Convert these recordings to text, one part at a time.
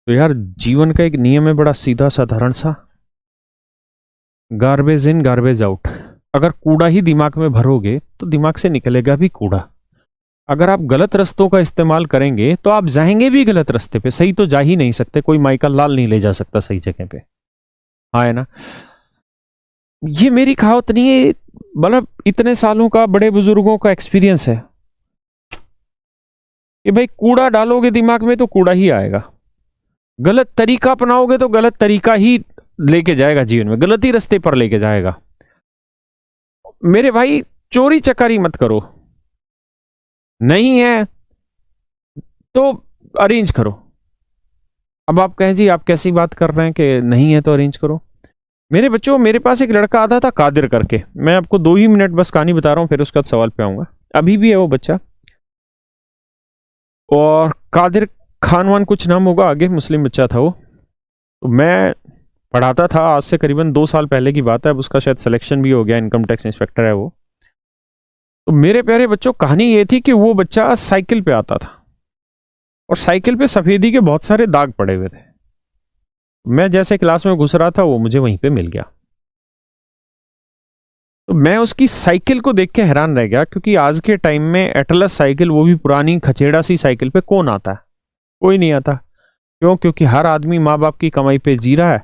तो यार, जीवन का एक नियम है बड़ा सीधा साधारण सा, गार्बेज इन गार्बेज आउट। अगर कूड़ा ही दिमाग में भरोगे तो दिमाग से निकलेगा भी कूड़ा। अगर आप गलत रास्तों का इस्तेमाल करेंगे तो आप जाएंगे भी गलत रास्ते पे, सही तो जा ही नहीं सकते। कोई माइकल लाल नहीं ले जा सकता सही जगह पे। हाँ, है ना। ये मेरी कहावत नहीं है, मतलब इतने सालों का बड़े बुजुर्गों का एक्सपीरियंस है कि भाई कूड़ा डालोगे दिमाग में तो कूड़ा ही आएगा। गलत तरीका अपनाओगे तो गलत तरीका ही लेके जाएगा, जीवन में गलत ही रास्ते पर लेके जाएगा। मेरे भाई, चोरी चकारी मत करो। नहीं है तो अरेंज करो। अब आप कहें जी आप कैसी बात कर रहे हैं कि नहीं है तो अरेंज करो। मेरे बच्चों, मेरे पास एक लड़का आता था कादिर करके। मैं आपको 2 ही मिनट बस कहानी बता रहा हूं, फिर उसका सवाल पे आऊंगा। अभी भी है वो बच्चा, और कादिर खान वान कुछ नाम होगा आगे, मुस्लिम बच्चा था वो। तो मैं पढ़ाता था, आज से करीबन 2 साल पहले की बात है। अब उसका शायद सिलेक्शन भी हो गया, इनकम टैक्स इंस्पेक्टर है वो। तो मेरे प्यारे बच्चों, कहानी ये थी कि वो बच्चा साइकिल पे आता था और साइकिल पे सफेदी के बहुत सारे दाग पड़े हुए थे। मैं जैसे क्लास में घुस रहा था वो मुझे वहीं पे मिल गया। तो मैं उसकी साइकिल को देख के हैरान रह गया, क्योंकि आज के टाइम में एटलस साइकिल, वो भी पुरानी खचेड़ा सी साइकिल पे कौन आता है? कोई नहीं आता। क्यों? क्योंकि हर आदमी माँ बाप की कमाई पे जी रहा है,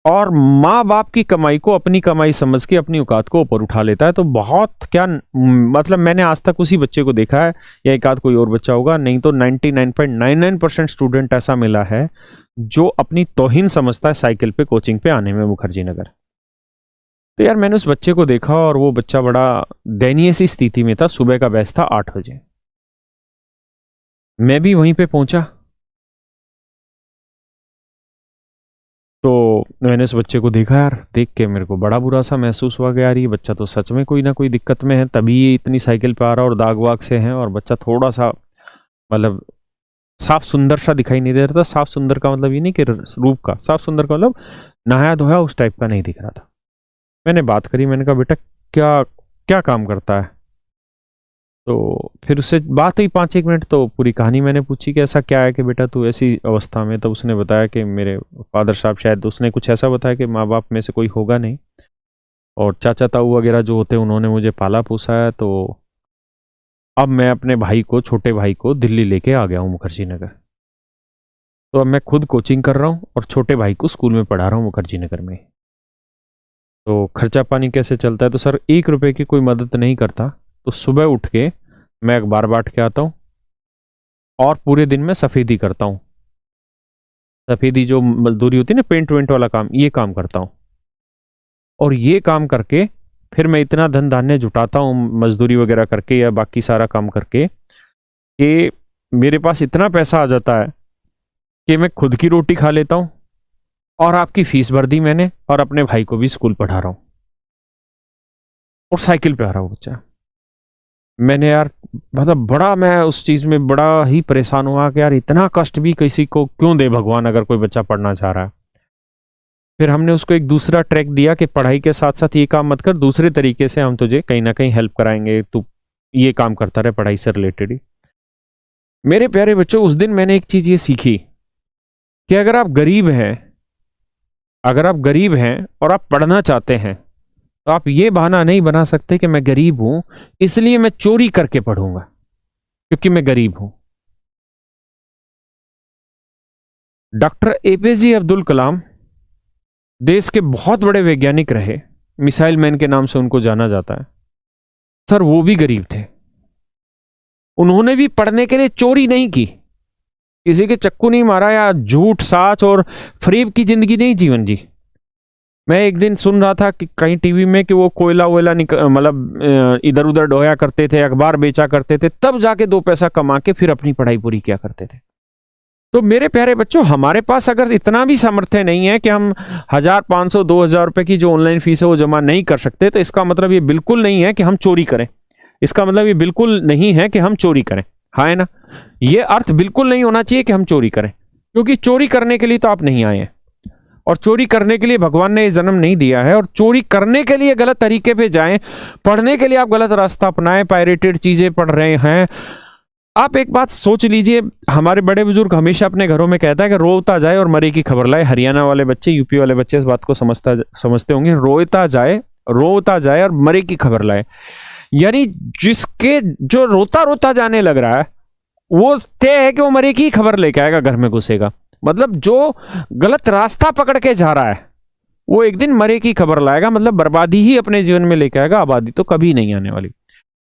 और माँ बाप की कमाई को अपनी कमाई समझ के अपनी औकात को ऊपर उठा लेता है। तो बहुत क्या मतलब, मैंने आज तक उसी बच्चे को देखा है, या एक आध कोई और बच्चा होगा, नहीं तो 99.99% स्टूडेंट ऐसा मिला है जो अपनी तौहीन समझता है साइकिल पे कोचिंग पे आने में मुखर्जी नगर। तो यार, मैंने उस बच्चे को देखा और वो बच्चा बड़ा दयनीय सी स्थिति में था। सुबह का बैच था 8 बजे। मैं भी वहीं पे पहुंचा। तो मैंने उस बच्चे को देखा यार, देख के मेरे को बड़ा बुरा सा महसूस हुआ कि यार ये बच्चा तो सच में कोई ना कोई दिक्कत में है, तभी ये इतनी साइकिल पे आ रहा, और दाग वाग से है। और बच्चा थोड़ा सा मतलब साफ सुंदर सा दिखाई नहीं दे रहा था। साफ सुंदर का मतलब ये नहीं कि रूप का, साफ सुंदर का मतलब नहाया धोया उस टाइप का नहीं दिख रहा था। मैंने बात करी, मैंने कहा बेटा क्या क्या काम करता है? तो फिर उससे बात हुई 5-1 मिनट। तो पूरी कहानी मैंने पूछी कि ऐसा क्या है कि बेटा तू ऐसी अवस्था में। तो उसने बताया कि मेरे फादर साहब, शायद उसने कुछ ऐसा बताया कि माँ बाप में से कोई होगा नहीं, और चाचा ताऊ वगैरह जो होते हैं उन्होंने मुझे पाला पोसा है। तो अब मैं अपने भाई को, छोटे भाई को दिल्ली लेके आ गया हूँ मुखर्जी नगर। तो अब मैं खुद कोचिंग कर रहा हूँ और छोटे भाई को स्कूल में पढ़ा रहा हूँ मुखर्जी नगर में। तो खर्चा पानी कैसे चलता है? तो सर 1 रुपए की कोई मदद नहीं करता। तो सुबह उठ के मैं अखबार बांट के आता हूँ, और पूरे दिन में सफेदी करता हूँ। सफेदी जो मजदूरी होती है ना, पेंट वेंट वाला काम, ये काम करता हूँ। और ये काम करके फिर मैं इतना धन धान्य जुटाता हूँ मजदूरी वगैरह करके या बाकी सारा काम करके, कि मेरे पास इतना पैसा आ जाता है कि मैं खुद की रोटी खा लेता हूँ, और आपकी फीस भर दी मैंने, और अपने भाई को भी स्कूल पढ़ा रहा हूँ, और साइकिल पे आ रहा हूँ बच्चा। मैंने यार, मतलब बड़ा मैं उस चीज में बड़ा ही परेशान हुआ कि यार इतना कष्ट भी किसी को क्यों दे भगवान, अगर कोई बच्चा पढ़ना चाह रहा है। फिर हमने उसको एक दूसरा ट्रैक दिया कि पढ़ाई के साथ साथ ये काम मत कर, दूसरे तरीके से हम तुझे कहीं ना कहीं हेल्प कराएंगे, तू ये काम करता रहे पढ़ाई से रिलेटेड ही। मेरे प्यारे बच्चों, उस दिन मैंने एक चीज ये सीखी कि अगर आप गरीब हैं, अगर आप गरीब हैं और आप पढ़ना चाहते हैं, तो आप ये बहाना नहीं बना सकते कि मैं गरीब हूं इसलिए मैं चोरी करके पढ़ूंगा क्योंकि मैं गरीब हूं। डॉक्टर एपीजे अब्दुल कलाम देश के बहुत बड़े वैज्ञानिक रहे, मिसाइल मैन के नाम से उनको जाना जाता है। सर वो भी गरीब थे, उन्होंने भी पढ़ने के लिए चोरी नहीं की, किसी के चक्कू नहीं मारा या झूठ साच और फरेब की जिंदगी नहीं जीवन जी। मैं एक दिन सुन रहा था कि कहीं टीवी में कि वो कोयला वोयला मतलब इधर उधर ढोया करते थे, अखबार बेचा करते थे, तब जाके 2 पैसा कमा के फिर अपनी पढ़ाई पूरी किया करते थे। तो मेरे प्यारे बच्चों, हमारे पास अगर इतना भी सामर्थ्य नहीं है कि हम 1,500-2,000 रुपए की जो ऑनलाइन फीस है वो जमा नहीं कर सकते, तो इसका मतलब ये बिल्कुल नहीं है कि हम चोरी करें। इसका मतलब ये बिल्कुल नहीं है कि हम चोरी करें, हाँ है ना। ये अर्थ बिल्कुल नहीं होना चाहिए कि हम चोरी करें, क्योंकि चोरी करने के लिए तो आप नहीं आए हैं, और चोरी करने के लिए भगवान ने ये जन्म नहीं दिया है। और चोरी करने के लिए गलत तरीके पे जाएं, पढ़ने के लिए आप गलत रास्ता अपनाएं, पायरेटेड चीजें पढ़ रहे हैं, आप एक बात सोच लीजिए, हमारे बड़े बुजुर्ग हमेशा अपने घरों में कहता है कि रोता जाए और मरे की खबर लाए। हरियाणा वाले बच्चे, यूपी वाले बच्चे इस बात को समझते होंगे, रोता जाए और मरे की खबर लाए। यानी जिसके जो रोता रोता जाने लग रहा है वो तय है कि वो मरे की खबर लेके आएगा, घर में घुसेगा। मतलब जो गलत रास्ता पकड़ के जा रहा है वो एक दिन मरे की खबर लाएगा, मतलब बर्बादी ही अपने जीवन में लेके आएगा, आबादी तो कभी नहीं आने वाली।